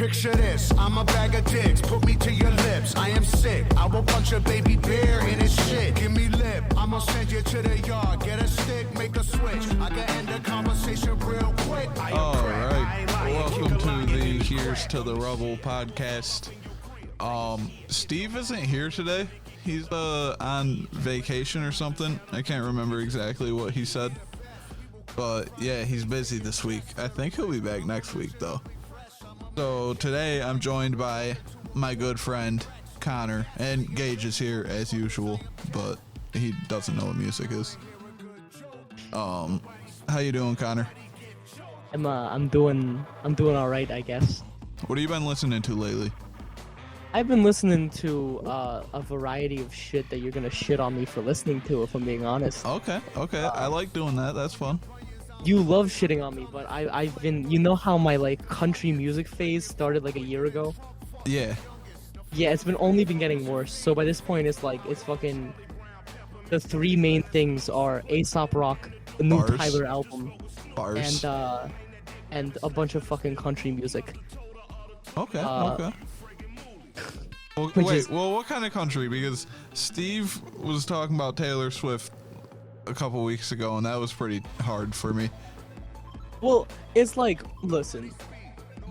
Picture this, I'm a bag of dicks, put me to your lips. I am sick, I will punch a baby bear in his shit. Give me lip, I'ma send you to the yard. Get a stick, make a switch. I can end the conversation real quick. Alright, welcome to the Here's to the Rubble podcast. Steve isn't here today. He's on vacation or something. I can't remember exactly what he said. But yeah, he's busy this week. I think he'll be back next week though. So today I'm joined by my good friend Conor, and Gage is here as usual, but he doesn't know what music is. How you doing, Conor? I'm doing all right, I guess. What have you been listening to lately? I've been listening to a variety of shit that you're gonna shit on me for listening to, if I'm being honest. Okay. I like doing that. That's fun. You love shitting on me, but I've been, you know how my like country music phase started like a year ago? Yeah. Yeah, it's only been getting worse. So by this point, it's fucking. The three main things are Aesop Rock, the new Bars. Tyler album, Bars. and a bunch of fucking country music. Okay. Well, what kind of country? Because Steve was talking about Taylor Swift a couple weeks ago, and that was pretty hard for me. Well, it's like, listen,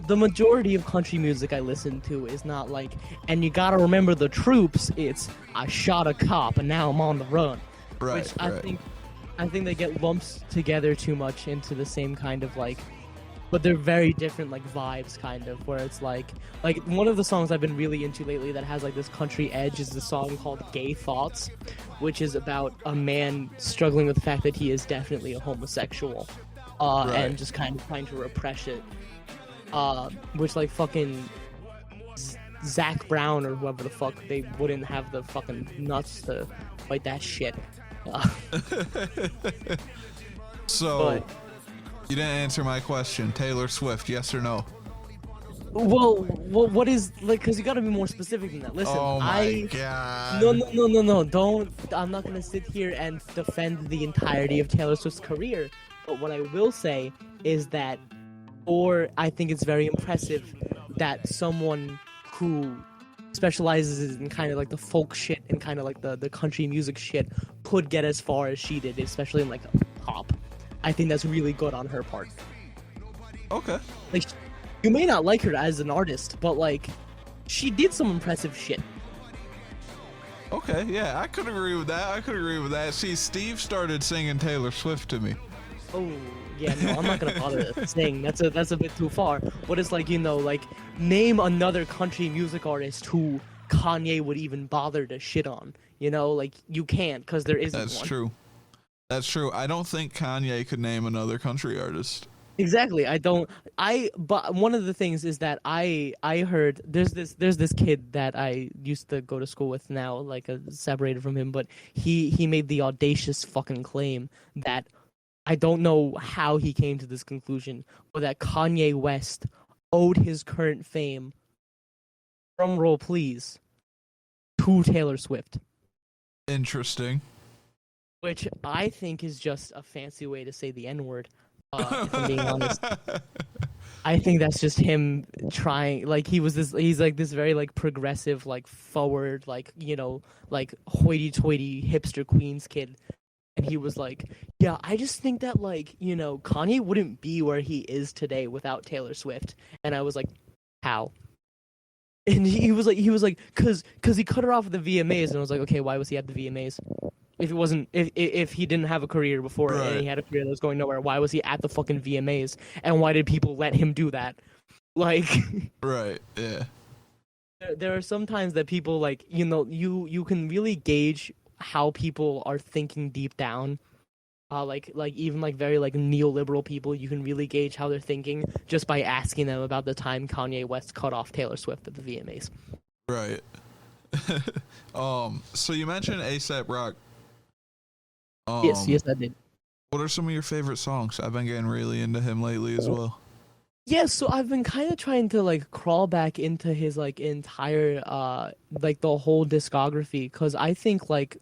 the majority of country music I listen to is not like, and you gotta remember the troops, it's, I shot a cop and now I'm on the run. Right, Which I think they get lumped together too much into the same kind of like, but they're very different like vibes kind of, where it's like one of the songs I've been really into lately that has like this country edge is the song called Gay Thoughts, which is about a man struggling with the fact that he is definitely a homosexual, and just kind of trying to repress it, which like fucking Zach Brown or whoever the fuck, they wouldn't have the fucking nuts to fight that shit. So, but, you didn't answer my question. Taylor Swift, yes or no? well, what is, like, because you gotta be more specific than that. Listen, Oh my god. No, don't. I'm not gonna sit here and defend the entirety of Taylor Swift's career. But what I will say is that, or I think it's very impressive that someone who specializes in kind of like the folk shit and kind of like the country music shit could get as far as she did, especially in like pop. I think that's really good on her part. Okay. Like, you may not like her as an artist, but like, she did some impressive shit. Okay, yeah, I could agree with that. See, Steve started singing Taylor Swift to me. Oh, yeah, no, I'm not gonna bother saying that's a bit too far. But it's like, you know, like, name another country music artist who Kanye would even bother to shit on. You know, like, you can't, because there isn't That's one. true. That's true. I don't think Kanye could name another country artist. Exactly. But one of the things is that I heard there's this kid that I used to go to school with now, like separated from him, but he made the audacious fucking claim that, I don't know how he came to this conclusion, but that Kanye West owed his current fame, drum roll please, to Taylor Swift. Interesting. Which I think is just a fancy way to say the N-word, if I'm being honest. I think that's just him trying, like, he's like this very like progressive, like forward, like, you know, like hoity-toity hipster Queens kid. And he was like, yeah, I just think that, like, you know, Kanye wouldn't be where he is today without Taylor Swift. And I was like, how? And he was like, cause he cut her off at the VMAs. And I was like, okay, why was he at the VMAs? If he didn't have a career before, right, and he had a career that was going nowhere, why was he at the fucking VMAs? And why did people let him do that? Like, right, yeah. There are some times that people, like, you know, you can really gauge how people are thinking deep down. Like even like very like neoliberal people, you can really gauge how they're thinking just by asking them about the time Kanye West cut off Taylor Swift at the VMAs. Right. So you mentioned A$AP Rock. Yes, I did. What are some of your favorite songs? I've been getting really into him lately as well. Yeah, so I've been kind of trying to like crawl back into his like entire like the whole discography, because I think like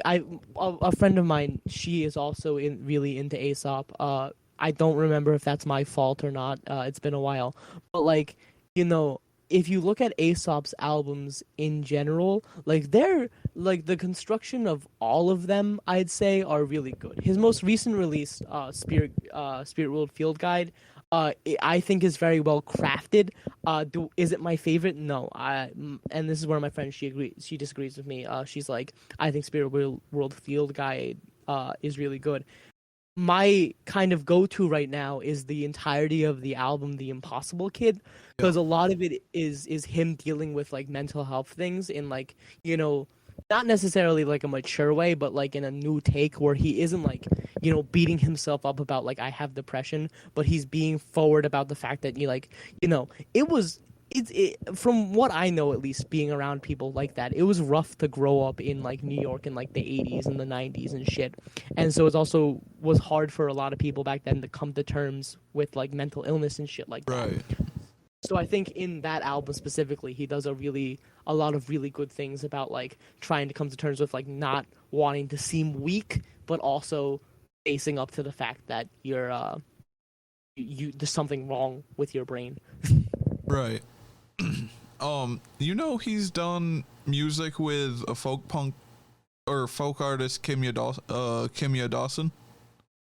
a friend of mine, she is also really into Aesop. I don't remember if that's my fault or not. It's been a while, but like you know, if you look at Aesop's albums in general, like they're like the construction of all of them, I'd say, are really good. His most recent release, Spirit World Field Guide, I think is very well crafted. Is it my favorite? No. And this is where my friend she disagrees with me. She's like, I think World Field Guide is really good. My kind of go-to right now is the entirety of the album The Impossible Kid, because a lot of it is him dealing with like mental health things in like, you know, not necessarily like a mature way, but like in a new take where he isn't like, you know, beating himself up about like I have depression, but he's being forward about the fact that you like, you know, from what I know, at least being around people like that, it was rough to grow up in like New York in like the 80s and the 90s and shit. And so it also was hard for a lot of people back then to come to terms with like mental illness and shit like that. Right. So I think in that album specifically, he does a lot of really good things about like trying to come to terms with like not wanting to seem weak, but also facing up to the fact that you're there's something wrong with your brain. Right. You know, he's done music with a folk artist, Kimya Dawson.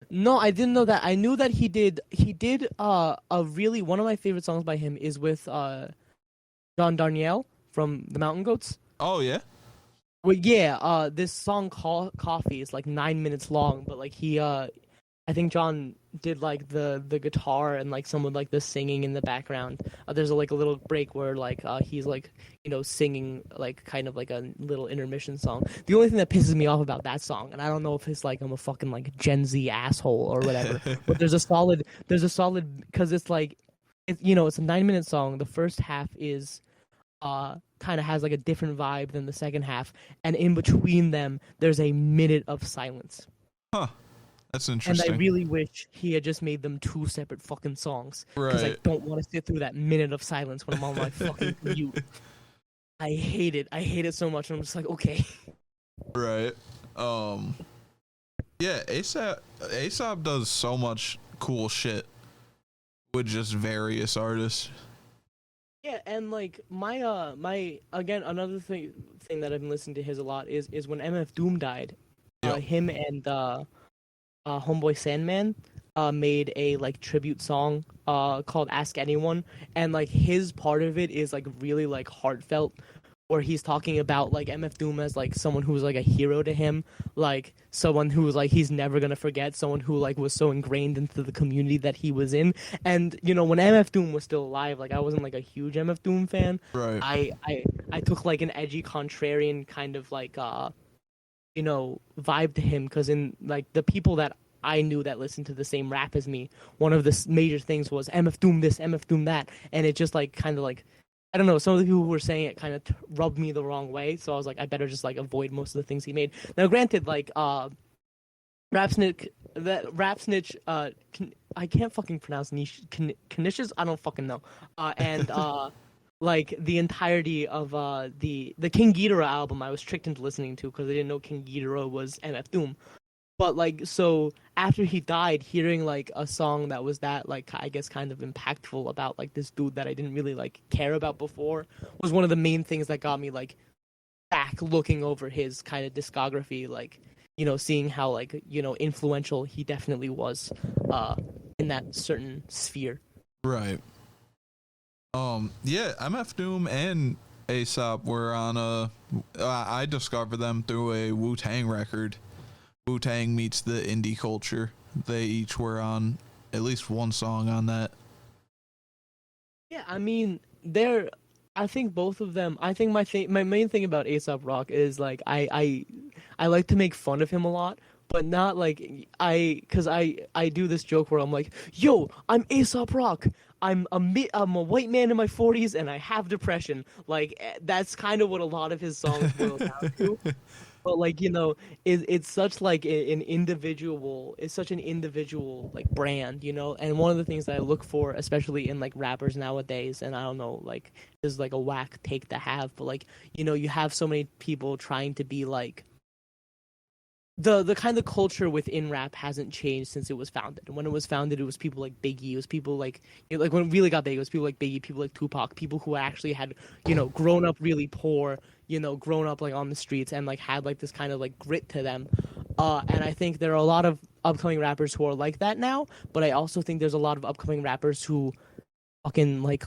No, I didn't know that. I knew that he did a really one of my favorite songs by him is with John Darnielle from the Mountain Goats. Oh yeah. Well, yeah, this song Coffee is like 9 minutes long, but like I think John did like the guitar and like some of like the singing in the background. There's like a little break where like he's like, you know, singing like kind of like a little intermission song. The only thing that pisses me off about that song, and I don't know if it's like I'm a fucking like Gen Z asshole or whatever, but there's a solid because it's like it's, you know, it's a 9-minute song. The first half is kind of has like a different vibe than the second half, and in between them there's a minute of silence. Huh. That's interesting. And I really wish he had just made them 2 separate fucking songs. Because Right. I don't want to sit through that minute of silence when I'm on my fucking commute. I hate it. I hate it so much. And I'm just like, okay. Right. Yeah, ASAP does so much cool shit with just various artists. Yeah, and like my again another thing that I've been listening to his a lot is when MF Doom died. Yep. Him and Homeboy Sandman made a like tribute song called Ask Anyone, and like his part of it is like really like heartfelt, where he's talking about like MF Doom as like someone who was like a hero to him, like someone who was like he's never gonna forget, someone who like was so ingrained into the community that he was in. And you know, when MF Doom was still alive, like I wasn't like a huge MF Doom fan. Right. I took like an edgy contrarian kind of like you know, vibe to him, because in like the people that I knew that listened to the same rap as me, one of the major things was MF Doom this, MF Doom that, and it just like kind of like, I don't know, some of the people who were saying it kind of rubbed me the wrong way, so I was like, I better just like avoid most of the things he made. Now granted, like Rap Snitch, I can't fucking pronounce Kanish's, I don't fucking know, and like the entirety of the King Ghidorah album I was tricked into listening to because I didn't know King Ghidorah was MF Doom. But like, so after he died, hearing like a song that was that like I guess kind of impactful about like this dude that I didn't really like care about before was one of the main things that got me like back looking over his kind of discography, like, you know, seeing how like, you know, influential he definitely was in that certain sphere. Right. Yeah, MF Doom and ASAP were on I discovered them through a Wu-Tang record. Wu-Tang meets the indie culture. They each were on at least one song on that. Yeah, I mean, I think both of them. I think my main thing about A$AP Rock is like I like to make fun of him a lot, but not like because I do this joke where I'm like, yo, I'm A$AP Rock. I'm a white man in my 40s and I have depression. Like that's kind of what a lot of his songs boil down to. But like, you know, it's such like an individual. It's such an individual like brand, you know. And one of the things that I look for, especially in like rappers nowadays, and I don't know, like this is like a whack take to have, but like, you know, you have so many people trying to be like the kind of culture within rap hasn't changed since it was founded. And when it was founded, it was people like Biggie. It was people like, like when it really got big, it was people like Biggie, people like Tupac, people who actually had, grown up really poor, grown up like on the streets and like had like this kind of like grit to them. And I think there are a lot of upcoming rappers who are like that now, but I also think there's a lot of upcoming rappers who fucking like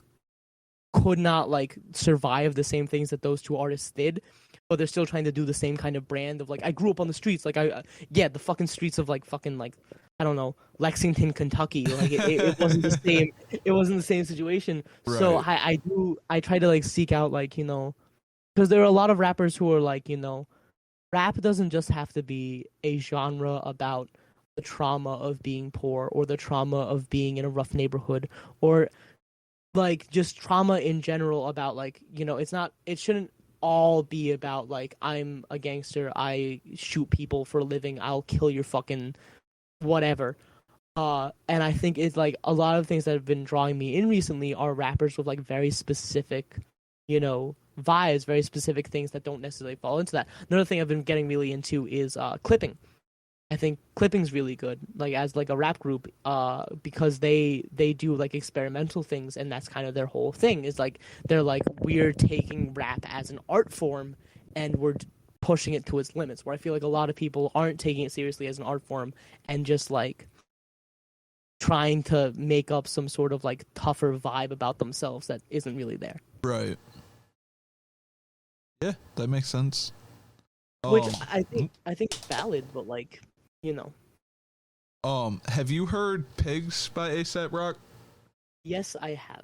could not like survive the same things that those two artists did, but they're still trying to do the same kind of brand of like, I grew up on the streets, like the fucking streets of like fucking like, I don't know, Lexington, Kentucky. Like it wasn't the same. It wasn't the same situation. Right. So I try to like seek out like, because there are a lot of rappers who are like, rap doesn't just have to be a genre about the trauma of being poor or the trauma of being in a rough neighborhood or like just trauma in general about like, it shouldn't all be about like, I'm a gangster, I shoot people for a living, I'll kill your fucking whatever. And I think it's like a lot of things that have been drawing me in recently are rappers with like very specific, vibes, very specific things that don't necessarily fall into that. Another thing I've been getting really into is clipping. I think clipping's really good, like as like a rap group, because they do like experimental things, and that's kind of their whole thing. Is like they're like, we're taking rap as an art form, and we're pushing it to its limits. Where I feel like a lot of people aren't taking it seriously as an art form, and just like trying to make up some sort of like tougher vibe about themselves that isn't really there. Right. Yeah, that makes sense. Which I think is valid, but like, have you heard Pigs by A$AP Rock? Yes, I have.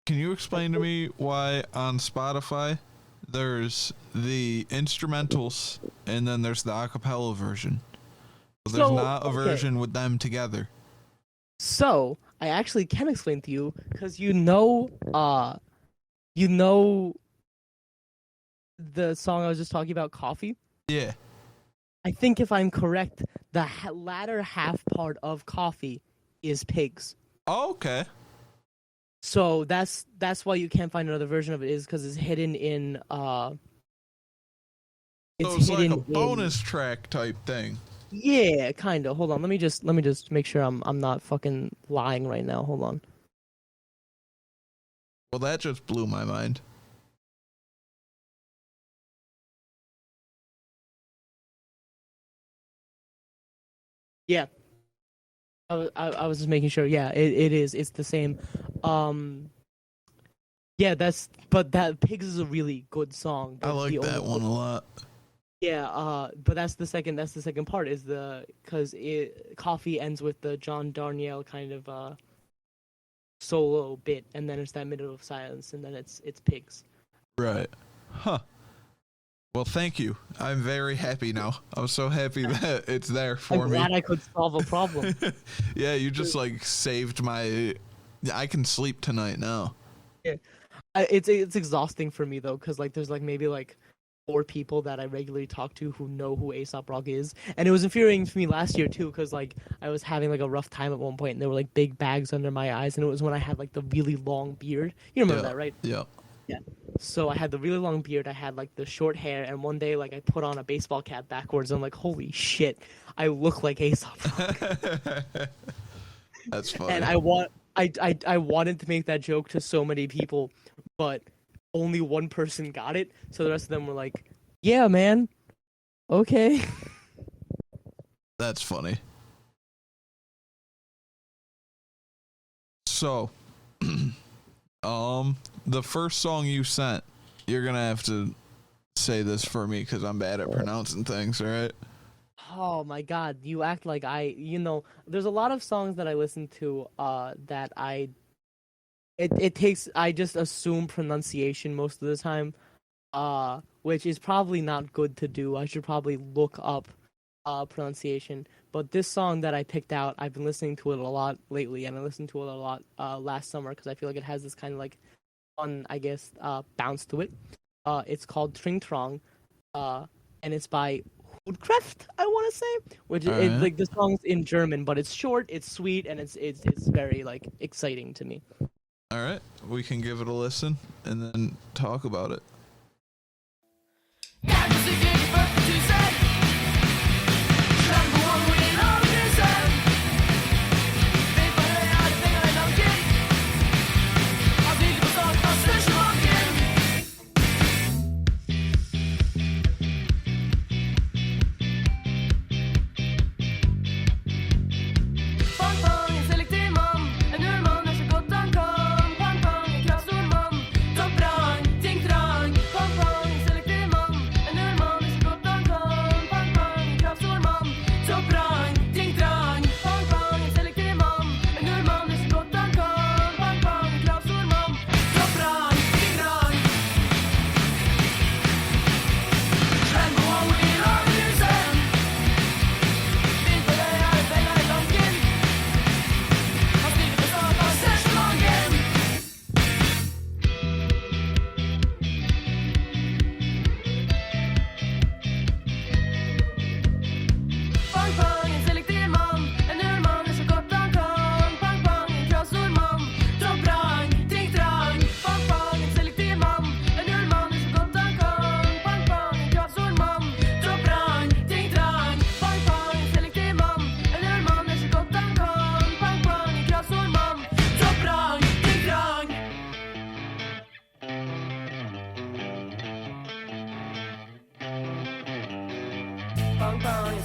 Can you explain to me why on Spotify there's the instrumentals and then there's the acapella version? So there's not a version with them together. So I actually can explain to you because the song I was just talking about, Coffee? Yeah. I think if I'm correct, the latter half part of Coffee is Pigs. Oh, okay. So that's why you can't find another version of it, is because it's hidden in it's like a bonus track type thing. Yeah, kind of. Hold on, let me just make sure I'm not fucking lying right now. Hold on. Well, that just blew my mind. Yeah. I was just making sure. Yeah, it is. It's the same. Yeah, but that Pigs is a really good song. I like that one a lot. Yeah, but that's the second part is because Coffee ends with the John Darnielle kind of solo bit, and then it's that minute of silence, and then it's Pigs. Right. Huh. Well, thank you. I'm very happy now. I'm so happy that it's there for me. I'm glad I could solve a problem. Yeah, you just like saved my. I can sleep tonight now. Yeah, it's exhausting for me though, because like there's like maybe like 4 people that I regularly talk to who know who A$AP Rock is, and it was infuriating for me last year too, because like I was having like a rough time at one point, and there were like big bags under my eyes, and it was when I had like the really long beard. You remember that, right? Yeah. Yeah. So I had the really long beard, I had like the short hair, and one day like I put on a baseball cap backwards, and I'm like, holy shit, I look like A$AP Rock. That's funny. And I wanted to make that joke to so many people, but only one person got it, so the rest of them were like, yeah, man, okay. That's funny. So, the first song you sent, you're gonna have to say this for me because I'm bad at pronouncing things, all right? Oh my god, you act like there's a lot of songs that I listen to that I just assume pronunciation most of the time, which is probably not good to do. I should probably look up pronunciation. But this song that I picked out, I've been listening to it a lot lately, and I listened to it a lot last summer because I feel like it has this kind of like fun, I guess, bounce to it. It's called Tring Trong, and it's by Hoodcraft, I want to say, which is like the song's in German, but it's short, it's sweet, and it's very like exciting to me. All right, we can give it a listen and then talk about it.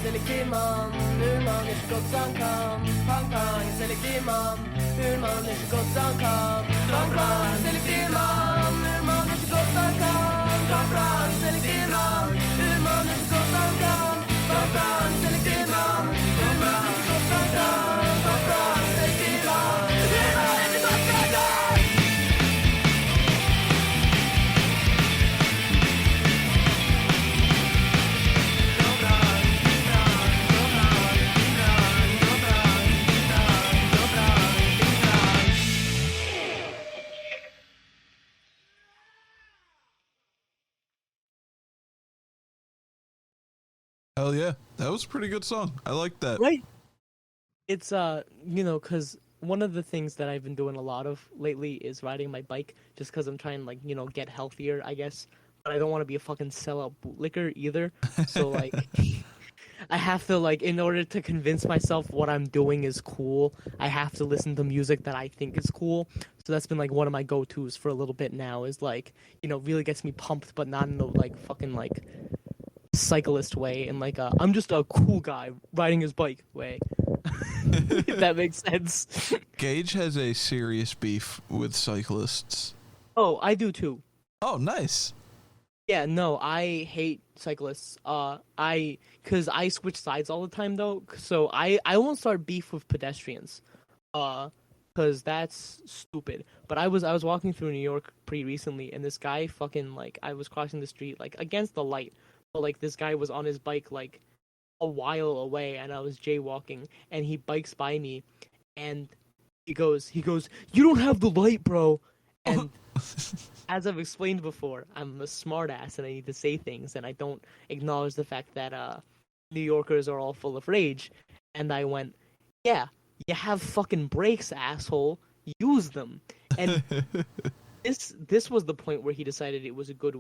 selektiv mann. Hur man är så gott som kan. Pang pang, selektiv man. Hur man är så gott som kan. Pang pang, selektiv man. Hur man är så gott som kan. Pang pang, selektiv man. Hur man är så gott som kan. Pang pang, selektiv man. Hur man är så gott som kan. Pang pang, selektiv man. Hur man är så gott som kan. Hell yeah, that was a pretty good song. I like that. Right. It's because one of the things that I've been doing a lot of lately is riding my bike, just because I'm trying to get healthier, I guess. But I don't want to be a fucking sellout bootlicker either. So I have to in order to convince myself what I'm doing is cool, I have to listen to music that I think is cool. So that's been one of my go-tos for a little bit now. Is really gets me pumped, but not in the fucking cyclist way, and I'm just a cool guy riding his bike way. If that makes sense. Gage has a serious beef with cyclists. Oh, I do too. Oh, nice. Yeah, no, I hate cyclists. Cause I switch sides all the time though, so I won't start beef with pedestrians. Cause that's stupid. But I was walking through New York pretty recently, and this guy I was crossing the street against the light. But this guy was on his bike a while away, and I was jaywalking, and he bikes by me, and he goes, "You don't have the light, bro." And as I've explained before, I'm a smartass, and I need to say things, and I don't acknowledge the fact that New Yorkers are all full of rage. And I went, "Yeah, you have fucking brakes, asshole. Use them." And This was the point where he decided it was a good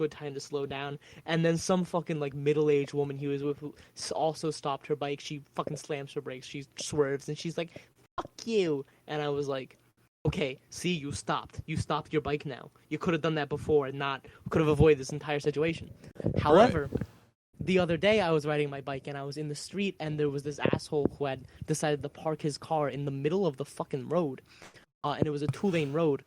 time to slow down, and then some fucking middle-aged woman he was with who also stopped her bike. She fucking slams her brakes, she swerves, and she's like, "Fuck you!" And I was like, "Okay, see, you stopped your bike now. You could have done that before and could have avoided this entire situation." However, the other day I was riding my bike and I was in the street, and there was this asshole who had decided to park his car in the middle of the fucking road, and it was a 2-lane road.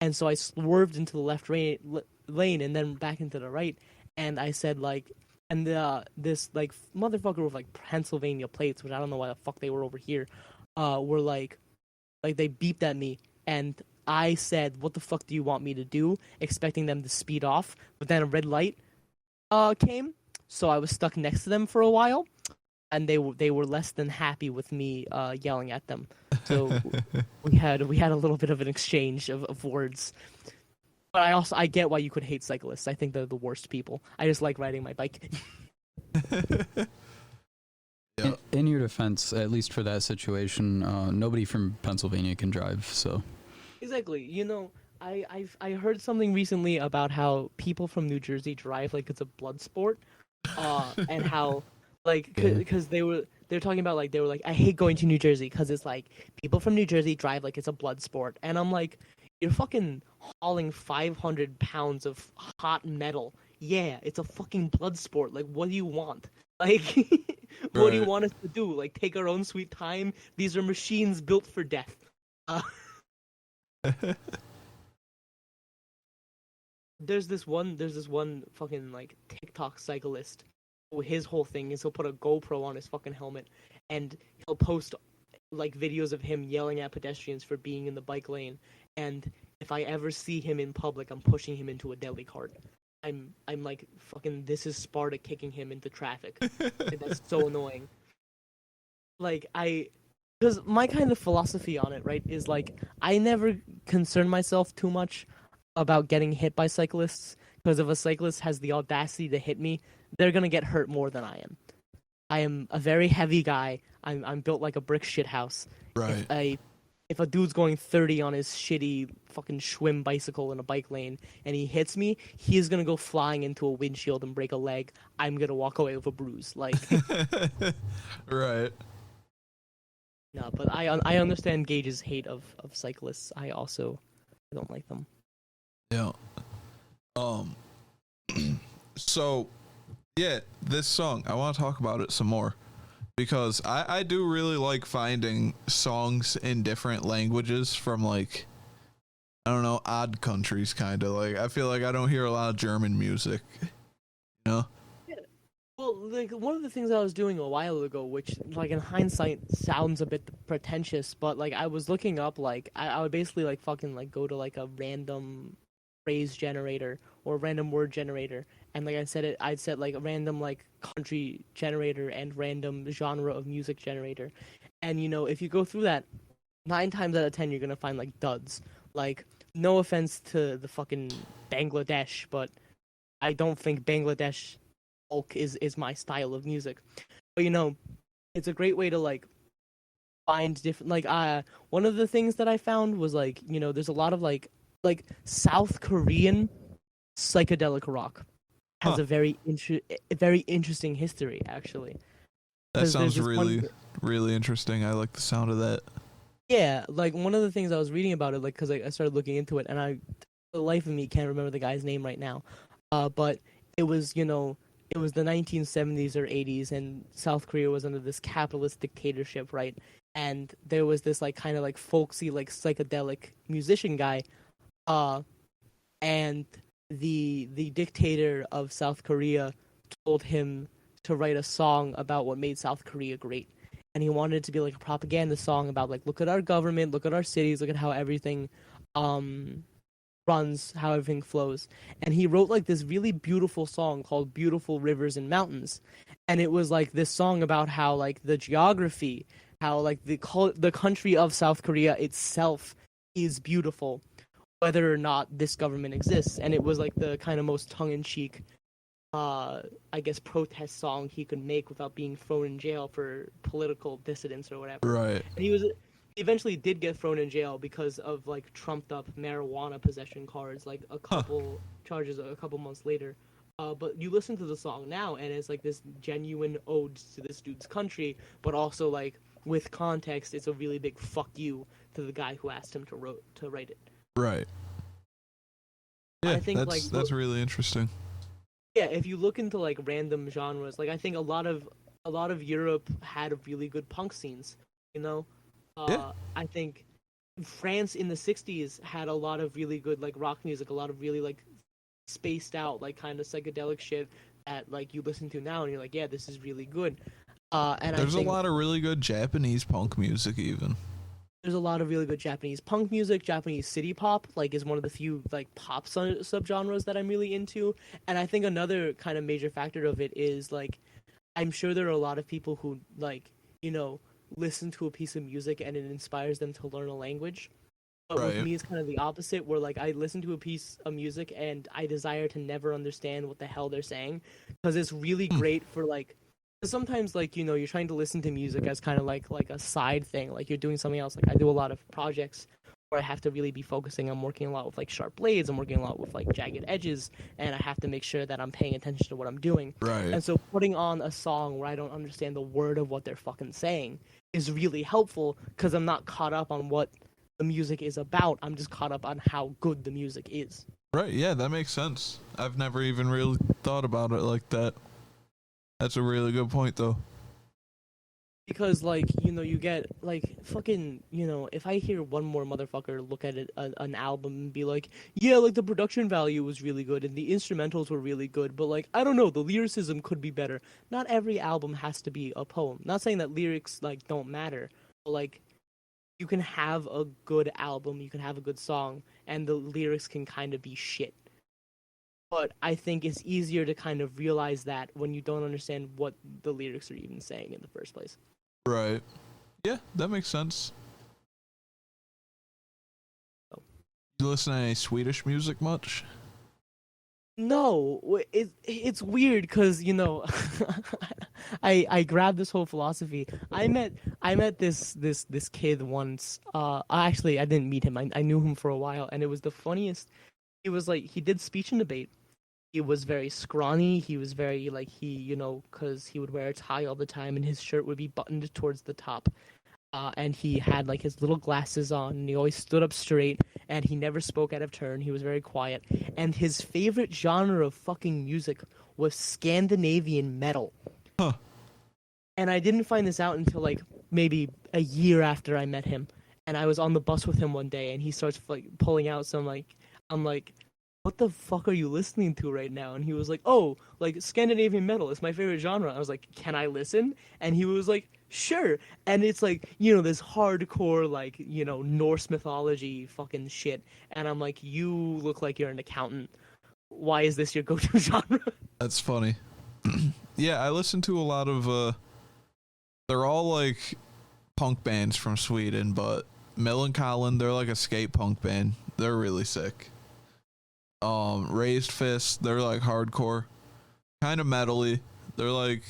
And so I swerved into the left lane and then back into the right. And I said, this motherfucker with Pennsylvania plates, which I don't know why the fuck they were over here, were they beeped at me. And I said, "What the fuck do you want me to do?" Expecting them to speed off. But then a red light came. So I was stuck next to them for a while. And they were less than happy with me yelling at them. So we had a little bit of an exchange of words. But I get why you could hate cyclists. I think they're the worst people. I just like riding my bike. Yeah. In your defense, at least for that situation, nobody from Pennsylvania can drive. So Exactly. I heard something recently about how people from New Jersey drive like it's a blood sport, and how. Because they're talking about I hate going to New Jersey because it's people from New Jersey drive like it's a blood sport, and I'm like, you're fucking hauling 500 pounds of hot metal. Yeah, it's a fucking blood sport. What do you want? What do you want us to do? Take our own sweet time? These are machines built for death. There's this one fucking TikTok cyclist. His whole thing is he'll put a GoPro on his fucking helmet, and he'll post videos of him yelling at pedestrians for being in the bike lane. And if I ever see him in public, I'm pushing him into a deli cart. I'm fucking, this is Sparta kicking him into traffic. And that's so annoying. Because my kind of philosophy on it, right, is I never concern myself too much about getting hit by cyclists, because if a cyclist has the audacity to hit me, they're gonna get hurt more than I am. I am a very heavy guy. I'm built like a brick shit house. Right. If a dude's going 30 on his shitty fucking Schwinn bicycle in a bike lane and he hits me, he is gonna go flying into a windshield and break a leg. I'm gonna walk away with a bruise. Right. No, but I understand Gage's hate of cyclists. I don't like them. Yeah. So Yeah, this song, I want to talk about it some more because I do really like finding songs in different languages from, like, I don't know, odd countries, kind of. Like, I feel like I don't hear a lot of German music, you know? Well, like one of the things I was doing a while ago, which like in hindsight sounds a bit pretentious, but like I was looking up, like I would basically like fucking like go to like a random phrase generator or random word generator, and like I said it, I'd set like a random like country generator and random genre of music generator, and if you go through that, 9 times out of 10 you're gonna find like duds. Like, no offense to the fucking Bangladesh, but I don't think Bangladesh folk is my style of music. But it's a great way to like find different, like one of the things that I found was like, there's a lot of like South Korean psychedelic rock has Huh. a very interesting history, actually. That 'Cause there's sounds this really, one, really interesting. I like the sound of that. yeah, like one of the things I was reading about it, like, because I started looking into it, and the life of me, can't remember the guy's name right now. But it was, it was the 1970s or 80s, and South Korea was under this capitalist dictatorship, right? And there was this like kind of like folksy, like psychedelic musician guy, and the dictator of South Korea told him to write a song about what made South Korea great. And he wanted it to be like a propaganda song about like, look at our government, look at our cities, look at how everything runs, how everything flows. And he wrote like this really beautiful song called Beautiful Rivers and Mountains. And it was like this song about how like the geography, how like the country of South Korea itself is beautiful, whether or not this government exists. And it was like the kind of most tongue-in-cheek I guess protest song he could make without being thrown in jail for political dissidents or whatever. Right. And he eventually did get thrown in jail because of like trumped up marijuana possession cards, like a couple charges a couple months later. But you listen to the song now, and it's like this genuine ode to this dude's country, but also like with context, it's a really big fuck you to the guy who asked him to write it. Right. Yeah, I think that's really interesting. Yeah, if you look into like random genres, like I think a lot of Europe had really good punk scenes. Yeah. I think France in the '60s had a lot of really good like rock music, a lot of really like spaced out like kind of psychedelic shit that like you listen to now and you're like, yeah, this is really good. And There's I think a lot of really good Japanese punk music, even. there's a lot of really good Japanese punk music. Japanese city pop like is one of the few like pop subgenres that I'm really into. And I think another kind of major factor of it is like I'm sure there are a lot of people who like listen to a piece of music and it inspires them to learn a language. But Right. with me, it's kind of the opposite, where like I listen to a piece of music and I desire to never understand what the hell they're saying, because it's really great for like. Sometimes like you're trying to listen to music as kind of like a side thing, like you're doing something else. Like I do a lot of projects where I have to really be focusing. I'm working a lot with like sharp blades. I'm working a lot with like jagged edges, and I have to make sure that I'm paying attention to what I'm doing. Right. And so putting on a song where I don't understand the word of what they're fucking saying is really helpful, because I'm not caught up on what the music is about. I'm just caught up on how good the music is. Right. Yeah, that makes sense. I've never even really thought about it like that. That's a really good point, though. Because like you get like fucking if I hear one more motherfucker look at an album and be like, yeah, like the production value was really good and the instrumentals were really good, but like I don't know, the lyricism could be better. Not every album has to be a poem. Not saying that lyrics like don't matter, but like you can have a good album, you can have a good song, and the lyrics can kind of be shit. But I think it's easier to kind of realize that when you don't understand what the lyrics are even saying in the first place. Right. Yeah, that makes sense. Oh. You listen to any Swedish music much? No, it's weird because I grabbed this whole philosophy. I met this kid once. Actually, I didn't meet him. I knew him for a while, and it was the funniest. He was like, he did speech and debate. He was very scrawny. He was very like because he would wear a tie all the time, and his shirt would be buttoned towards the top. and he had like his little glasses on, and he always stood up straight, and he never spoke out of turn. He was very quiet, and his favorite genre of fucking music was Scandinavian metal. Huh. And I didn't find this out until like maybe a year after I met him, and I was on the bus with him one day, and he starts like pulling out some like, I'm like, what the fuck are you listening to right now? And he was like, oh, like Scandinavian metal is my favorite genre. I was like, can I listen? And he was like, sure. And it's like, you know, this hardcore, like, you know, Norse mythology fucking shit. And I'm like, you look like you're an accountant. Why is this your go-to genre? That's funny. Yeah, I listen to a lot of, they're all like punk bands from Sweden, but Millencolin, they're like a skate punk band. They're really sick. Raised Fist, they're like hardcore, kind of metally. They're like,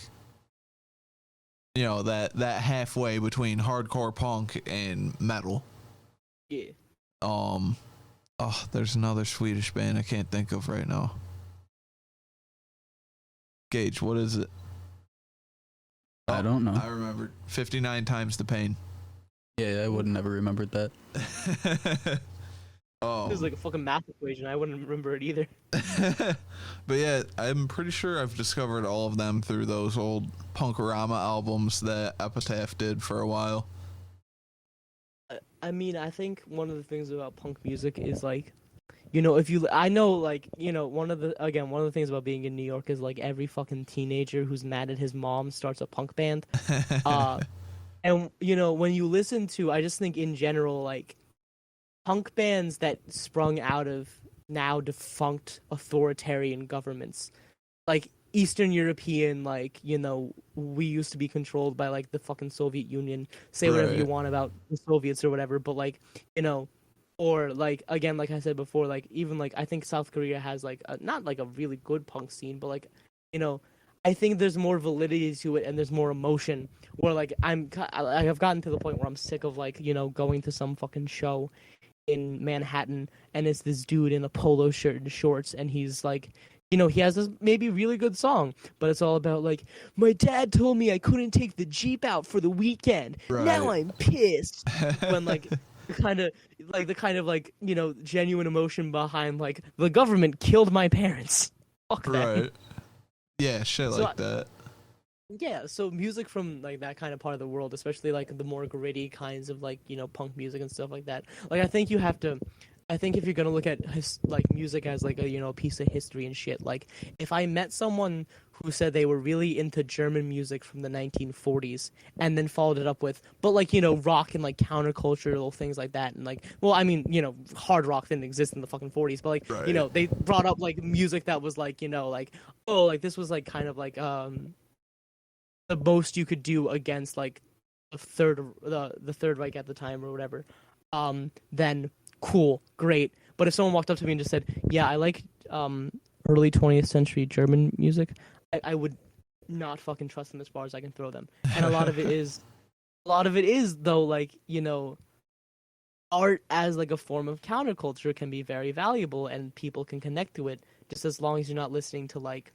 you know, that halfway between hardcore punk and metal. Yeah. Oh, there's another Swedish band I can't think of right now. Gage, what is it? I don't know. I remember 59 Times the Pain. Yeah, I would never remembered that. It was like a fucking math equation. I wouldn't remember it either. But yeah, I'm pretty sure I've discovered all of them through those old Punkorama albums that Epitaph did for a while. I mean, I think one of the things about punk music is like, you know, I know, like, you know, one of the things about being in New York is like every fucking teenager who's mad at his mom starts a punk band. And, you know, when you listen to, I just think in general, like, punk bands that sprung out of now defunct authoritarian governments, like Eastern European, like, you know, we used to be controlled by like the fucking Soviet Union. Say whatever you want about the Soviets or whatever, but like, you know, or like, again, like I said before, like even like I think South Korea has like not like a really good punk scene, but like, you know, I think there's more validity to it and there's more emotion. Where like I have gotten to the point where I'm sick of like, you know, going to some fucking show in Manhattan and it's this dude in a polo shirt and shorts, and he's like, you know, he has this maybe really good song, but it's all about like, my dad told me I couldn't take the Jeep out for the weekend. Right. Now I'm pissed. When like the kind of like, you know, genuine emotion behind like, the government killed my parents. Fuck them. Right. Yeah, shit like that. Yeah, so music from like that kind of part of the world, especially like the more gritty kinds of like, you know, punk music and stuff like that. Like I think if you're gonna look at like music as like a, you know, piece of history and shit, like if I met someone who said they were really into German music from the 1940s and then followed it up with, but like, you know, rock and like countercultural things like that, and like, well, I mean, you know, hard rock didn't exist in the fucking 40s, but like, you know, they brought up like music that was like, you know, like, oh, like this was like kind of like the most you could do against like the third Reich at the time or whatever, then cool, great. But if someone walked up to me and just said, yeah, I like early 20th century German music, I would not fucking trust them as far as I can throw them. And a lot of it is though, like, you know, art as like a form of counterculture can be very valuable and people can connect to it, just as long as you're not listening to like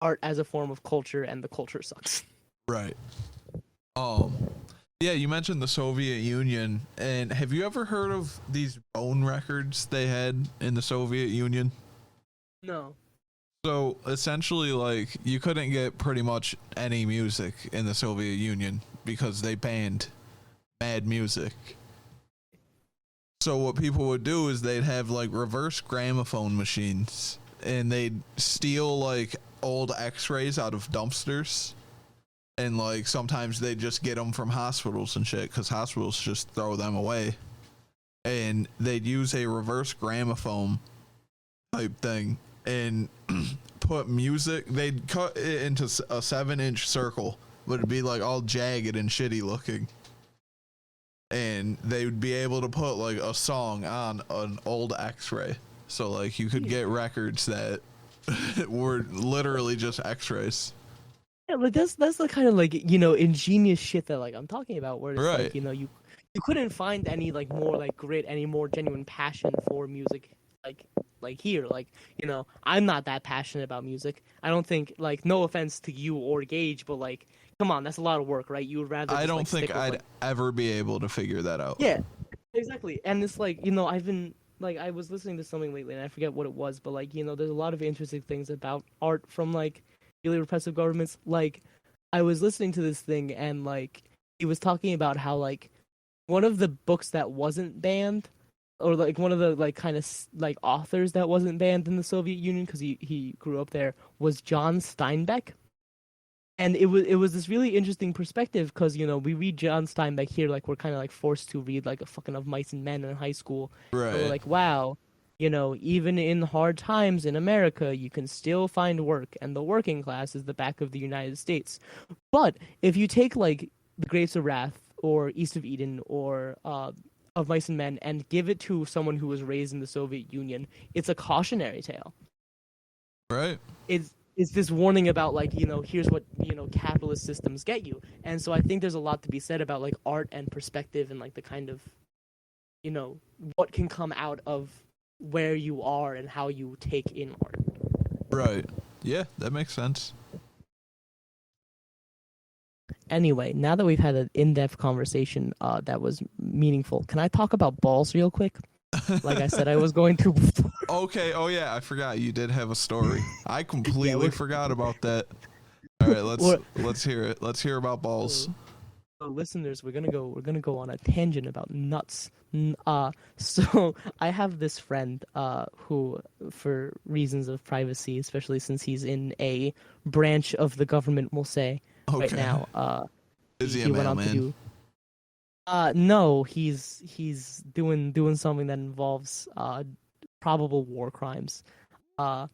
art as a form of culture and the culture sucks. Right. Yeah, you mentioned the Soviet Union, and have you ever heard of these bone records they had in the Soviet Union? No. So essentially, like, you couldn't get pretty much any music in the Soviet Union because they banned bad music. So what people would do is they'd have like reverse gramophone machines, and they'd steal like old X-rays out of dumpsters. And, like, sometimes they just get them from hospitals and shit, because hospitals just throw them away. And they'd use a reverse gramophone type thing and put music. They'd cut it into a 7-inch circle, but it'd be, like, all jagged and shitty looking. And they would be able to put, like, a song on an old X-ray. So, like, you could get records that were literally just X-rays. Yeah, like that's the kind of like, you know, ingenious shit that like I'm talking about, where it's like, you know, you couldn't find any like more like grit, any more genuine passion for music like like here, like, you know, I'm not that passionate about music. I don't think, like, no offense to you or Gage, but like, come on, that's a lot of work, right? You would rather. I just, don't like, think stick with, I'd like, ever be able to figure that out. yeah, exactly. And it's like, you know, I've been like, I was listening to something lately, and I forget what it was, but like, you know, there's a lot of interesting things about art from like really repressive governments. Like, I was listening to this thing, and like, he was talking about how like one of the books that wasn't banned, or like one of the like kind of like authors that wasn't banned in the Soviet Union because he grew up there, was John Steinbeck. And it was this really interesting perspective because, you know, we read John Steinbeck here, like we're kind of like forced to read like a fucking Of Mice and Men in high school. Right. So we're like, wow, you know, even in hard times in America, you can still find work, and the working class is the back of the United States. But if you take like The Grapes of Wrath or East of Eden or Of Mice and Men and give it to someone who was raised in the Soviet Union, it's a cautionary tale. Right. It's this warning about, like, you know, here's what, you know, capitalist systems get you. And so I think there's a lot to be said about like art and perspective and like the kind of, you know, what can come out of where you are and how you take in art. Right. Yeah, that makes sense. Anyway, now that we've had an in-depth conversation that was meaningful, can I talk about balls real quick? Like I said I was going to before. Okay. Oh yeah, I forgot you did have a story. I completely forgot about that. All right, let's hear it. Let's hear about balls. So listeners, we're gonna go on a tangent about nuts. So I have this friend who, for reasons of privacy, especially since he's in a branch of the government, we'll say right now. Is he a went on to mailman? do. No, he's doing something that involves probable war crimes. But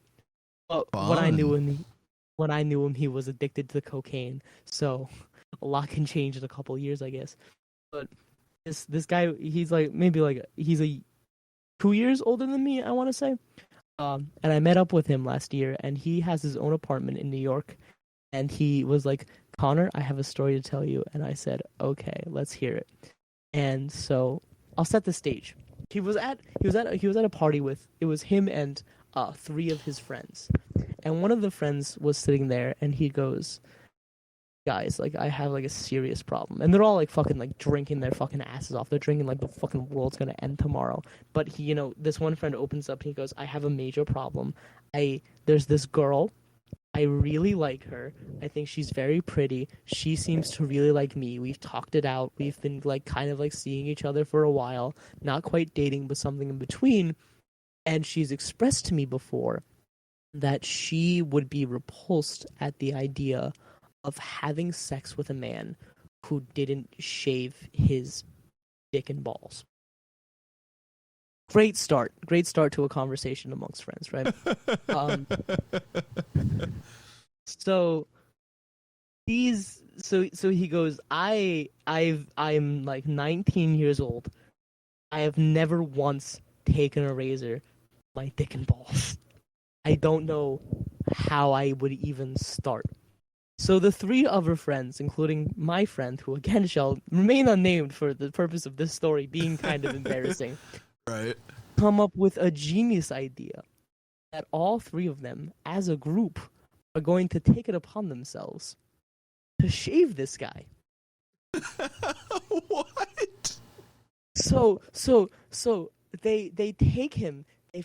when I knew him, he was addicted to cocaine. So a lot can change in a couple of years, I guess. But this guy, he's like maybe like he's 2 years older than me, I want to say. And I met up with him last year, and he has his own apartment in New York. And he was like, Connor, I have a story to tell you. And I said, okay, let's hear it. And so I'll set the stage. He was at a party with, it was him and 3 of his friends. And one of the friends was sitting there, and he goes, guys, like, I have like a serious problem. And they're all like fucking like drinking their fucking asses off. They're drinking like the fucking world's gonna end tomorrow. But he, you know, this one friend opens up and he goes, I have a major problem. There's this girl. I really like her. I think she's very pretty. She seems to really like me. We've talked it out. We've been like kind of like seeing each other for a while. Not quite dating, but something in between. And she's expressed to me before that she would be repulsed at the idea of having sex with a man who didn't shave his dick and balls. Great start to a conversation amongst friends, right? So he goes, I'm like 19 years old. I have never once taken a razor to my dick and balls. I don't know how I would even start. So the 3 other friends, including my friend, who again shall remain unnamed for the purpose of this story being kind of embarrassing, Right. come up with a genius idea that all 3 of them, as a group, are going to take it upon themselves to shave this guy. What? So they take him, they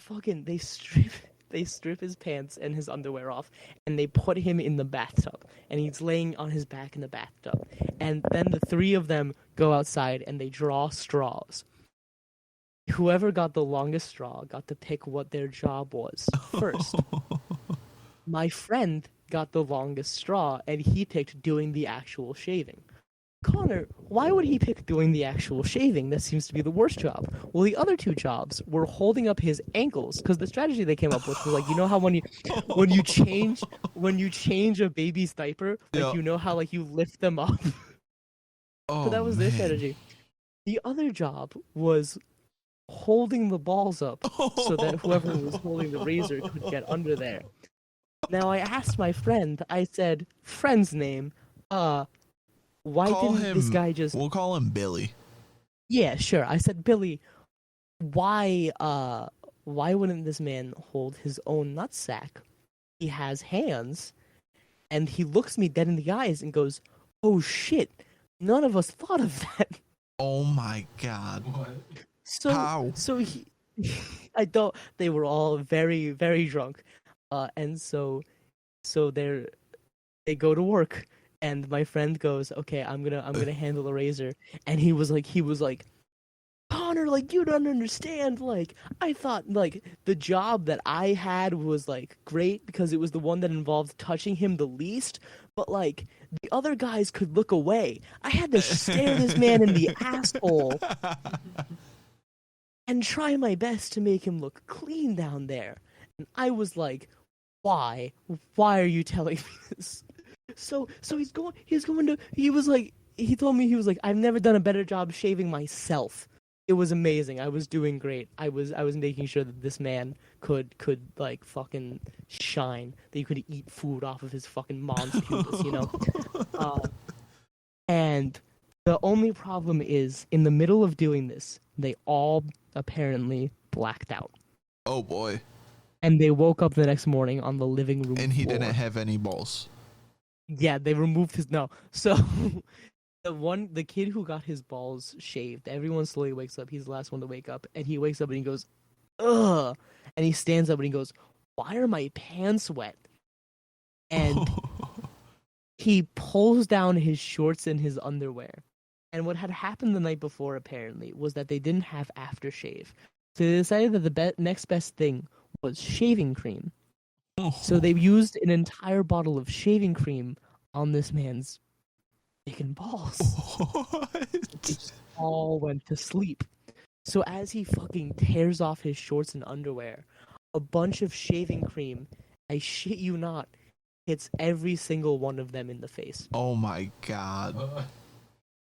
strip his pants and his underwear off, and they put him in the bathtub, and he's laying on his back in the bathtub. And then the 3 of them go outside and they draw straws. Whoever got the longest straw got to pick what their job was first. My friend got the longest straw, and he picked doing the actual shaving. Connor, why would he pick doing the actual shaving? That seems to be the worst job. Well, the other 2 jobs were holding up his ankles, because the strategy they came up with was like, you know how when you change a baby's diaper, like, Yeah. you know how like you lift them up. Oh, So that was their man. strategy. The other job was holding the balls up so that whoever was holding the razor could get under there. Now I asked my friend, I said, friend's name, why Call didn't this him- guy just... We'll call him Billy. Yeah, sure. I said, Billy, why why wouldn't this man hold his own nutsack? He has hands. And he looks me dead in the eyes and goes, "Oh shit, none of us thought of that." Oh my God. What? How? So he, I don't. They were all very, very drunk, and so they go to work, and my friend goes, "Okay, I'm gonna handle the razor," and he was like, "Connor, like, you don't understand. Like, I thought, like, the job that I had was, like, great because it was the one that involved touching him the least, but, like, the other guys could look away. I had to stare this man in the asshole and try my best to make him look clean down there." And I was like, "Why? Why are you telling me this?" So he told me, he was like, "I've never done a better job shaving myself." It was amazing. I was doing great. I was making sure that this man could like fucking shine. That you could eat food off of his fucking mom's pubis, you know. And the only problem is, in the middle of doing this, they all apparently blacked out. Oh boy. And they woke up the next morning on the living room And he floor. didn't have any balls. Yeah, they removed his So the kid who got his balls shaved, everyone slowly wakes up. He's the last one to wake up, and he wakes up and he goes, "Ugh," and he stands up and he goes, "Why are my pants wet?" And he pulls down his shorts and his underwear. And what had happened the night before, apparently, was that they didn't have aftershave. So they decided that the next best thing was shaving cream. So they used an entire bottle of shaving cream on this man's dick and balls. They just all went to sleep. So as he fucking tears off his shorts and underwear, a bunch of shaving cream, I shit you not, hits every single one of them in the face. Oh my God.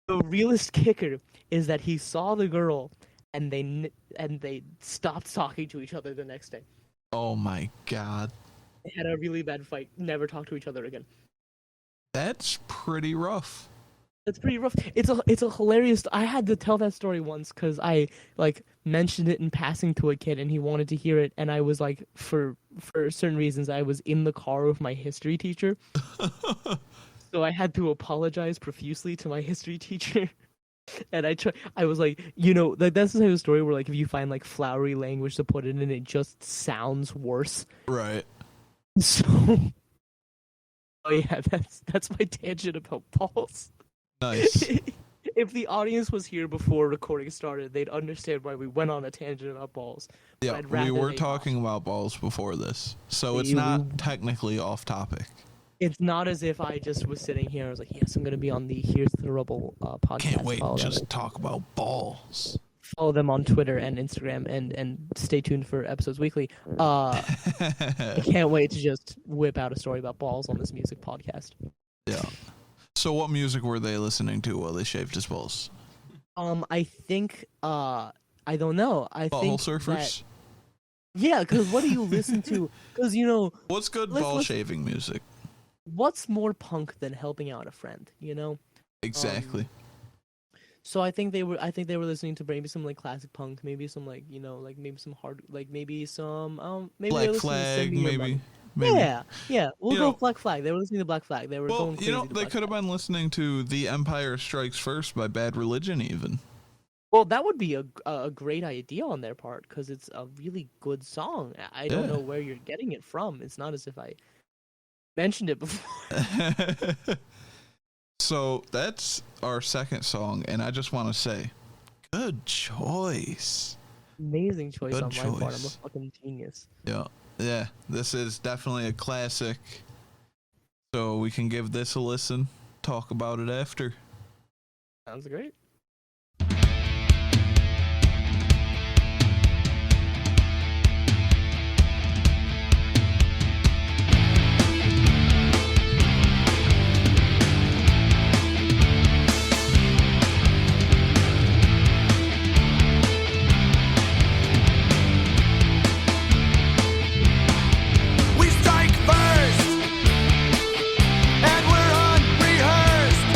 The realest kicker is that he saw the girl, and they stopped talking to each other the next day. Oh my God. They had a really bad fight. Never talked to each other again. That's pretty rough. It's pretty rough. It's a hilarious. I had to tell that story once because I like mentioned it in passing to a kid, and he wanted to hear it. And I was like, for certain reasons, I was in the car with my history teacher, so I had to apologize profusely to my history teacher. And I was like, you know, like that's the type of story where like if you find like flowery language to put in, and it just sounds worse. Right. So, oh yeah, that's my tangent about balls. Nice. If the audience was here before recording started, they'd understand why we went on a tangent about balls. Yeah, we were talking about balls before this, so it's not technically off topic. It's not as if I just was sitting here and I was like, yes, I'm going to be on the Here's the Rubble podcast. Can't wait, Follow just them. talk about balls. Follow them on Twitter and Instagram, and stay tuned for episodes weekly. I can't wait to just whip out a story about balls on this music podcast. Yeah. So what music were they listening to while they shaved his balls? I think, I don't know. I Butthole think Surfers? Yeah, because what do you listen to? Because, you know... What's good ball shaving music? What's more punk than helping out a friend, you know? Exactly. So I think they were listening to maybe some like classic punk, maybe some like, you know, like maybe some hard, like maybe some maybe Black Flag, maybe. Yeah. We'll go Black Flag. They were listening to Black Flag. They were going crazy. You know, they could have been listening to The Empire Strikes First by Bad Religion even. Well, that would be a great idea on their part because it's a really good song. I don't know where you're getting it from. It's not as if I mentioned it before. So that's our second song, and I just want to say, good choice. Amazing choice Good on choice. my part. I'm a fucking genius. Yeah. This is definitely a classic. So we can give this a listen, talk about it after. Sounds great. We strike first, and we're unrehearsed.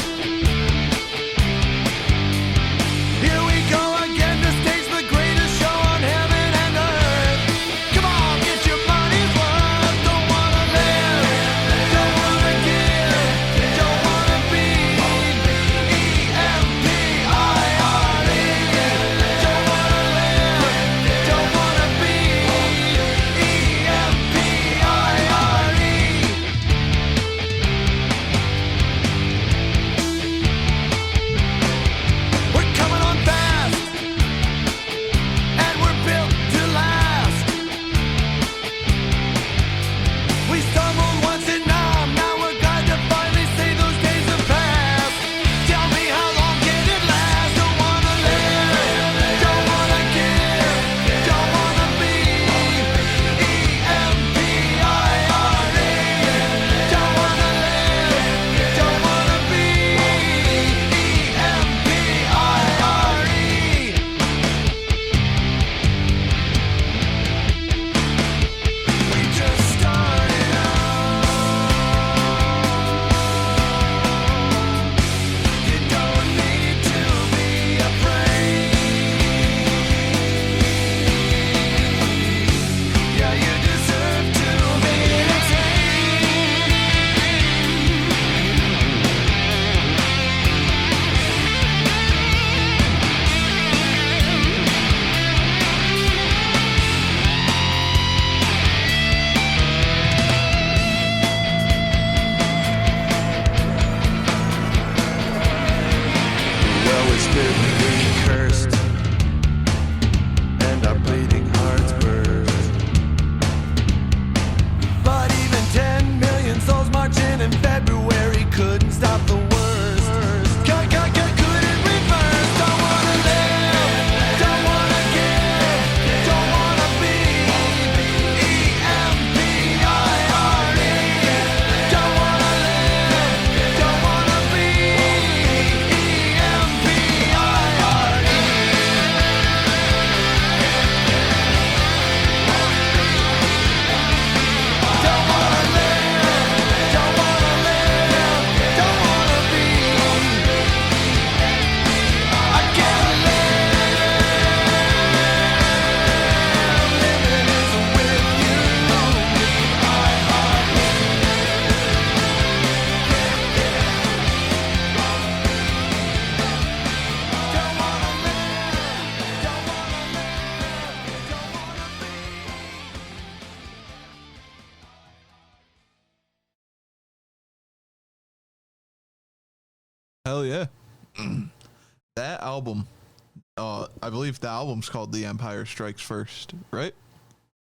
Hell yeah. That album, I believe the album's called The Empire Strikes First, right?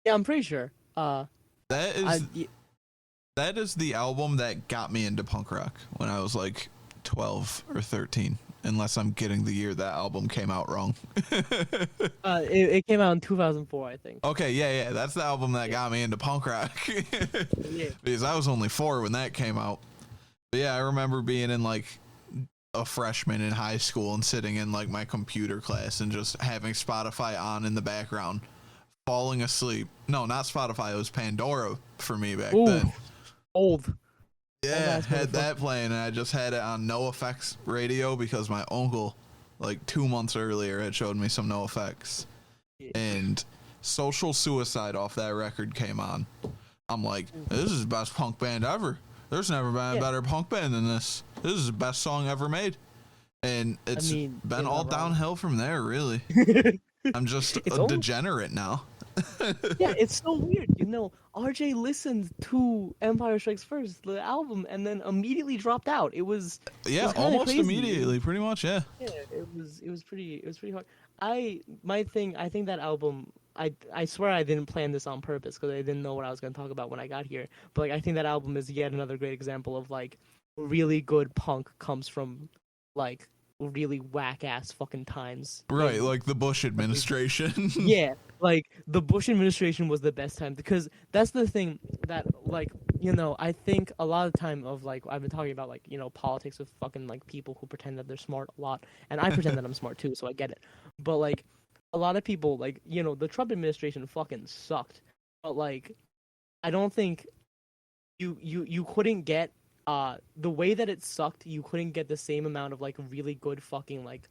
Yeah, I'm pretty sure. That is that is the album that got me into punk rock when I was like 12 or 13, unless I'm getting the year that album came out wrong. It came out in 2004, I think. Okay, yeah, that's the album that got me into punk rock. Yeah. Because I was only 4 when that came out. But yeah, I remember being in like a freshman in high school and sitting in like my computer class and just having Spotify on in the background, falling asleep. No, not Spotify, it was Pandora for me back then. Old. Yeah, had that playing, and I just had it on No Effects radio because my uncle, like 2 months earlier, had showed me some No Effects. And Social Suicide off that record came on. I'm like, this is the best punk band ever. There's never been a better punk band than this. This is the best song ever made. And it's been all downhill from there, really. I'm just a degenerate now. Yeah, it's so weird. You know, RJ listened to Empire Strikes First, the album, and then immediately dropped out. It was almost crazy. Immediately, pretty much, yeah. Yeah, it was pretty hard. I think that album, I swear I didn't plan this on purpose because I didn't know what I was going to talk about when I got here. But like, I think that album is yet another great example of like really good punk comes from like really whack ass fucking times. Right, like the Bush administration. Yeah, like the Bush administration was the best time because that's the thing that like, you know, I think a lot of time of like I've been talking about like, you know, politics with fucking like people who pretend that they're smart a lot, and I pretend that I'm smart too, so I get it. But like a lot of people like, you know, the Trump administration fucking sucked. But like I don't think you couldn't get the way that it sucked, you couldn't get the same amount of like really good fucking like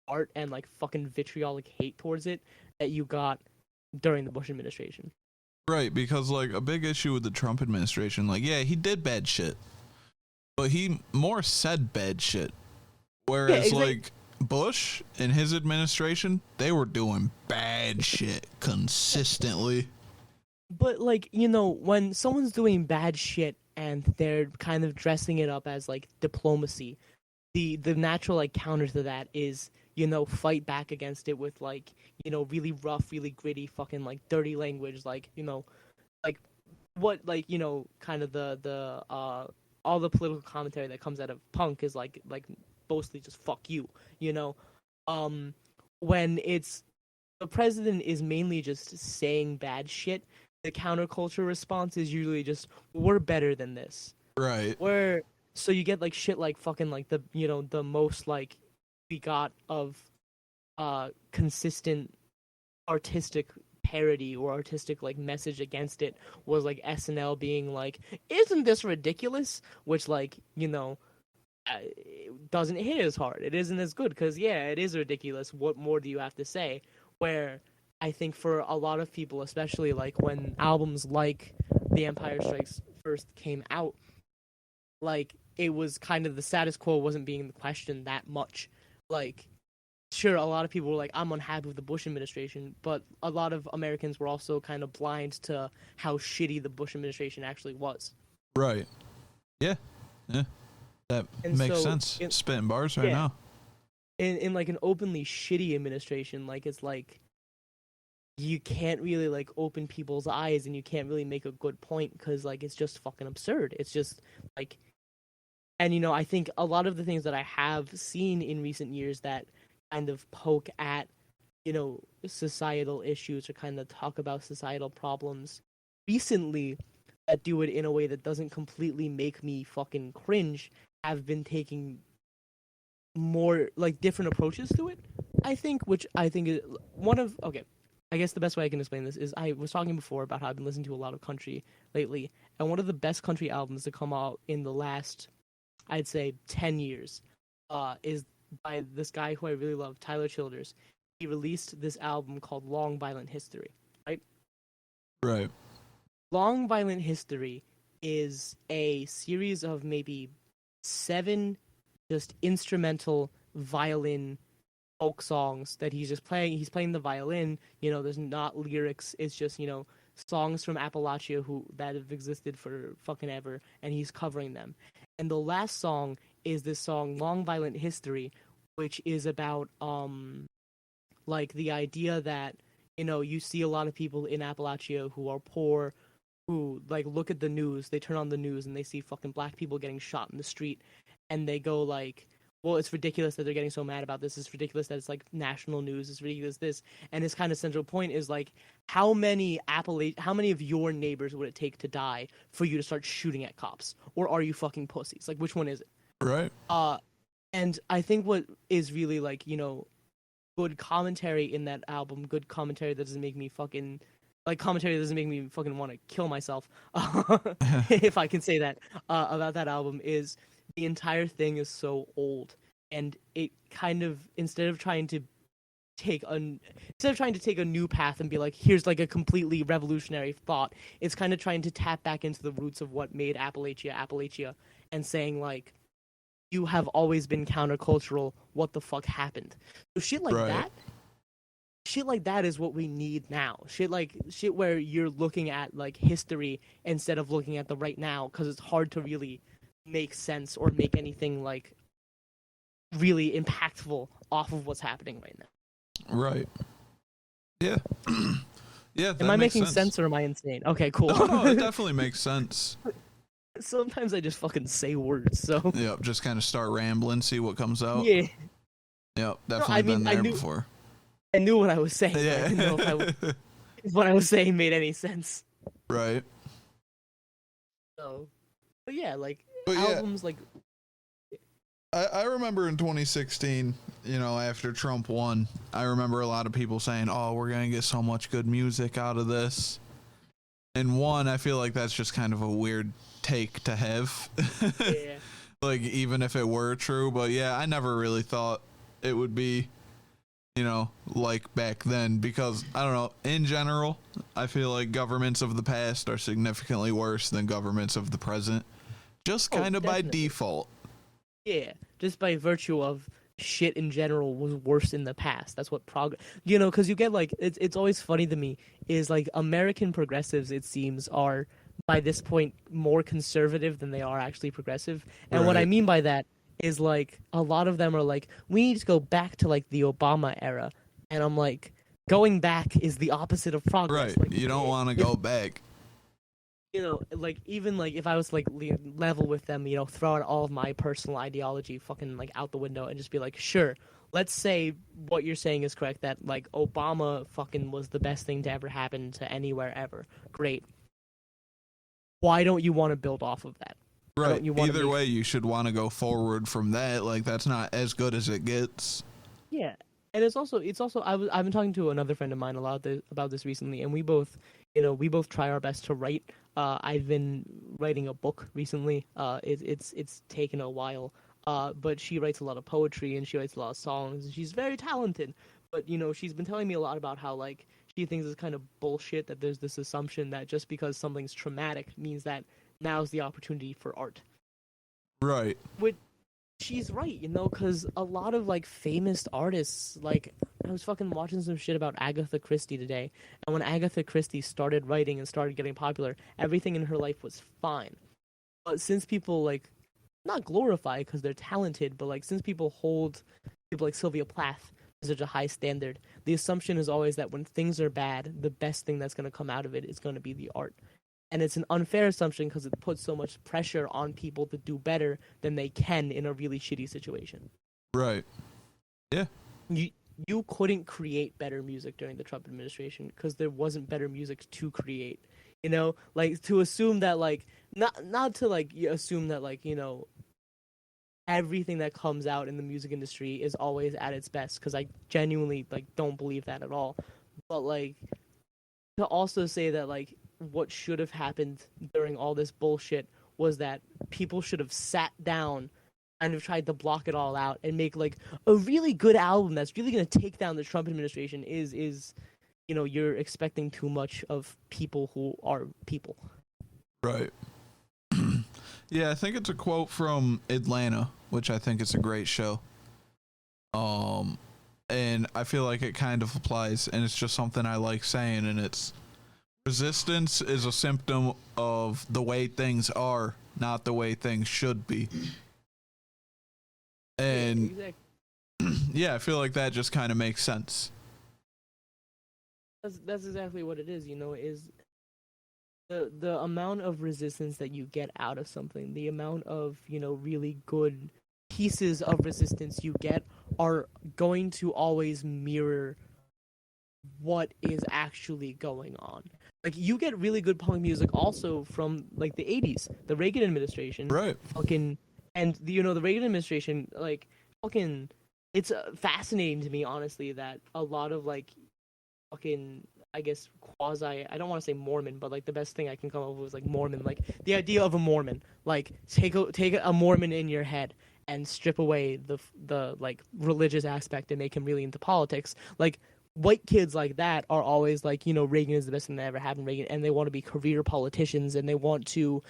art and like fucking vitriolic hate towards it that you got during the Bush administration. Right, because like a big issue with the Trump administration, like yeah, he did bad shit, but he more said bad shit. Whereas like Bush and his administration, they were doing bad shit consistently. But like, you know, when someone's doing bad shit and they're kind of dressing it up as like diplomacy, the natural like counter to that is, you know, fight back against it with like, you know, really rough, really gritty fucking like dirty language, like, you know, like what, like, you know, kind of the all the political commentary that comes out of punk is like mostly just fuck you, you know. When it's the president is mainly just saying bad shit, the counterculture response is usually just we're better than this. Right. So you get like shit like fucking like the, you know, the most like we got of consistent artistic parody or artistic like message against it was like SNL being like, isn't this ridiculous? Which like, you know, it doesn't hit as hard. It isn't as good because yeah, it is ridiculous. What more do you have to say? Where I think for a lot of people, especially like when albums like The Empire Strikes First came out, like it was kind of the status quo wasn't being questioned that much. Like, sure, a lot of people were like, I'm unhappy with the Bush administration, but a lot of Americans were also kind of blind to how shitty the Bush administration actually was. Right. Yeah. That makes sense. Spitting bars right now. In like an openly shitty administration, like it's like you can't really like open people's eyes and you can't really make a good point because like it's just fucking absurd. It's just like, and you know, I think a lot of the things that I have seen in recent years that kind of poke at, you know, societal issues or kind of talk about societal problems recently that do it in a way that doesn't completely make me fucking cringe have been taking more like different approaches to it, I think, which I think is one of, okay, I guess the best way I can explain this is I was talking before about how I've been listening to a lot of country lately, and one of the best country albums to come out in the last, I'd say, 10 years is by this guy who I really love, Tyler Childers. He released this album called Long Violent History, right? Right. Long Violent History is a series of maybe 7 just instrumental violin folk songs that he's just playing. He's playing the violin, you know, there's not lyrics. It's just, you know, songs from Appalachia that have existed for fucking ever, and he's covering them. And the last song is this song Long Violent History, which is about like the idea that, you know, you see a lot of people in Appalachia who are poor, who like look at the news, they turn on the news and they see fucking black people getting shot in the street, and they go like, well, it's ridiculous that they're getting so mad about this. It's ridiculous that it's like national news. It's ridiculous this. And his kind of central point is like, how many of your neighbors would it take to die for you to start shooting at cops? Or are you fucking pussies? Like, which one is it? Right. And I think what is really like, you know, good commentary in that album, good commentary that doesn't make me fucking commentary that doesn't make me fucking want to kill myself, if I can say that, about that album is the entire thing is so old, and it kind of instead of trying to take a new path and be like, here's like a completely revolutionary thought, it's kind of trying to tap back into the roots of what made Appalachia, and saying like, you have always been countercultural, what the fuck happened? So shit like that is what we need now. Shit where you're looking at like history instead of looking at the right now, because it's hard to really make sense or make anything like really impactful off of what's happening right now. Right. Yeah. Yeah. Am I making sense or am I insane? Okay, cool. No, it definitely makes sense. Sometimes I just fucking say words, so. Yep, just kind of start rambling, see what comes out. Yeah. Yep, definitely been there before. I knew what I was saying. Yeah. I didn't know if what I was saying made any sense. Right. So, but yeah, like, but albums, yeah, like... I remember in 2016, you know, after Trump won, I remember a lot of people saying, oh, we're going to get so much good music out of this. And one, I feel like that's just kind of a weird take to have. Yeah. Like, even if it were true. But yeah, I never really thought it would be, you know, like back then, because I don't know, in general, I feel like governments of the past are significantly worse than governments of the present, just kind of by default. Yeah, just by virtue of shit in general was worse in the past. That's what you know, because you get like, it's always funny to me is like American progressives, it seems, are by this point more conservative than they are actually progressive. And what I mean by that is like a lot of them are like, we need to go back to like the Obama era, and I'm like, going back is the opposite of progress. Right. Like, you don't want to go back. You know, like, even like if I was to, like, level with them, you know, throw out all of my personal ideology fucking like out the window and just be like, sure, let's say what you're saying is correct, that like Obama fucking was the best thing to ever happen to anywhere ever. Great. Why don't you want to build off of that? Right. Either way, you should want to go forward from that. Like, that's not as good as it gets. Yeah. And it's also I've been talking to another friend of mine a lot about this recently, and we both try our best to write. I've been writing a book recently. It's taken a while. But she writes a lot of poetry and she writes a lot of songs, and she's very talented. But, you know, she's been telling me a lot about how, like, she thinks it's kind of bullshit that there's this assumption that just because something's traumatic means that now's the opportunity for art. Right. Which she's right, you know, because a lot of, like, famous artists, like, I was fucking watching some shit about Agatha Christie today, and when Agatha Christie started writing and started getting popular, everything in her life was fine. But since people, like, not glorify because they're talented, but, like, since people hold people like Sylvia Plath to such a high standard, the assumption is always that when things are bad, the best thing that's going to come out of it is going to be the art. And it's an unfair assumption because it puts so much pressure on people to do better than they can in a really shitty situation. Right. Yeah. You couldn't create better music during the Trump administration because there wasn't better music to create. You know, like, to assume that, like, not to, like, assume that, like, you know, everything that comes out in the music industry is always at its best, because I genuinely, like, don't believe that at all. But, like, to also say that, like, what should have happened during all this bullshit was that people should have sat down and have tried to block it all out and make, like, a really good album that's really going to take down the Trump administration is, you know, you're expecting too much of people who are people. Right. Yeah, I think it's a quote from Atlanta, which I think is a great show. And I feel like it kind of applies, and it's just something I like saying, and it's, resistance is a symptom of the way things are, not the way things should be. And exactly. yeah, I feel like that just kind of makes sense. That's exactly what it is. Is the amount of resistance that you get out of something, the amount of really good pieces of resistance you get are going to always mirror what is actually going on. Like, you get really good punk music also from like the 80s, the Reagan administration. Right. Fucking and the Reagan administration, like, fucking it's fascinating to me, honestly, that a lot of like fucking, I guess, quasi, I don't want to say Mormon, but like the best thing I can come up with was like Mormon, like the idea of a Mormon, like take a Mormon in your head and strip away the like religious aspect and make him really into politics. Like, white kids like that are always like, Reagan is the best thing that ever happened, Reagan, and they want to be career politicians and they want to,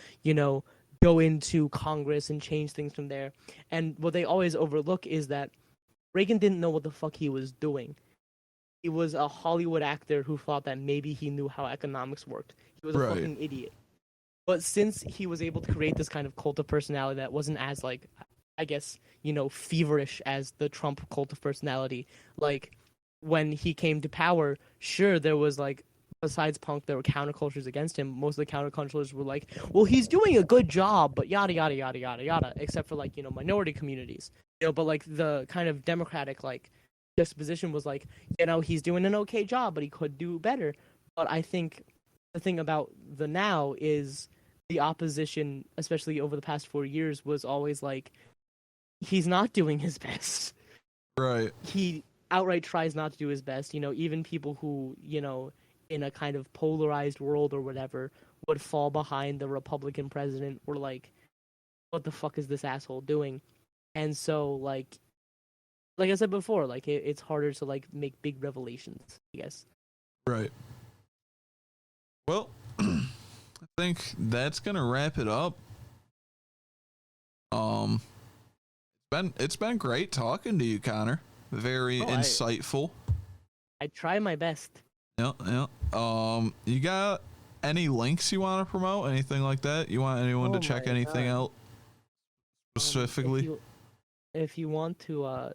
go into Congress and change things from there. And what they always overlook is that Reagan didn't know what the fuck he was doing. He was a Hollywood actor who thought that maybe he knew how economics worked. He was a Right. fucking idiot. But since he was able to create this kind of cult of personality that wasn't as, like, I guess, feverish as the Trump cult of personality, like, when he came to power, sure, there was, like, besides punk, there were countercultures against him. Most of the countercultures were like, well, he's doing a good job, but yada, yada, yada, yada, yada, except for, like, minority communities. But, like, the kind of democratic, like, disposition was like, he's doing an okay job, but he could do better. But I think the thing about the now is the opposition, especially over the past 4 years, was always like, he's not doing his best. Right. He outright tries not to do his best. Even people who, in a kind of polarized world or whatever, would fall behind the Republican president were like, what the fuck is this asshole doing? And so, like I said before, like, it's harder to, like, make big revelations, I guess. Right. Well, I think that's gonna wrap it up. It's been great talking to you, Connor. Very insightful. I try my best. Yeah. You got any links you want to promote? Anything like that? You want anyone to check anything out specifically? If you want to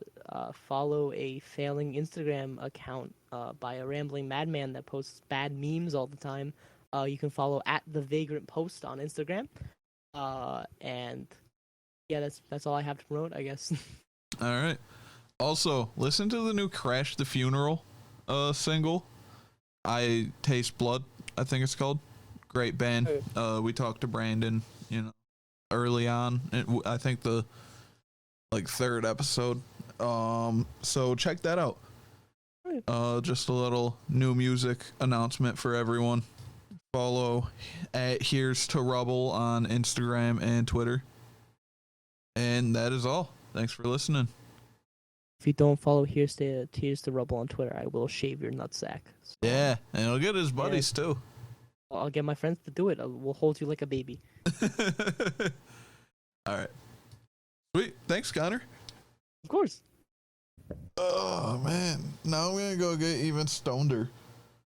follow a failing Instagram account by a rambling madman that posts bad memes all the time, you can follow @thevagrantpost on Instagram. And yeah, that's all I have to promote, I guess. All right. Also, listen to the new Crash the Funeral single. I Taste Blood, I think it's called. Great band. We talked to Brandon, early on. I think the third episode. So check that out. Just a little new music announcement for everyone. Follow @Here's to Rubble on Instagram and Twitter. And that is all. Thanks for listening. If you don't follow Here's to Rubble on Twitter, I will shave your nutsack. So, Yeah, and he'll get his buddies too. I'll get my friends to do it. We'll hold you like a baby. All right. Sweet. Thanks, Conor. Of course. Oh, man. Now I'm going to go get even stoneder.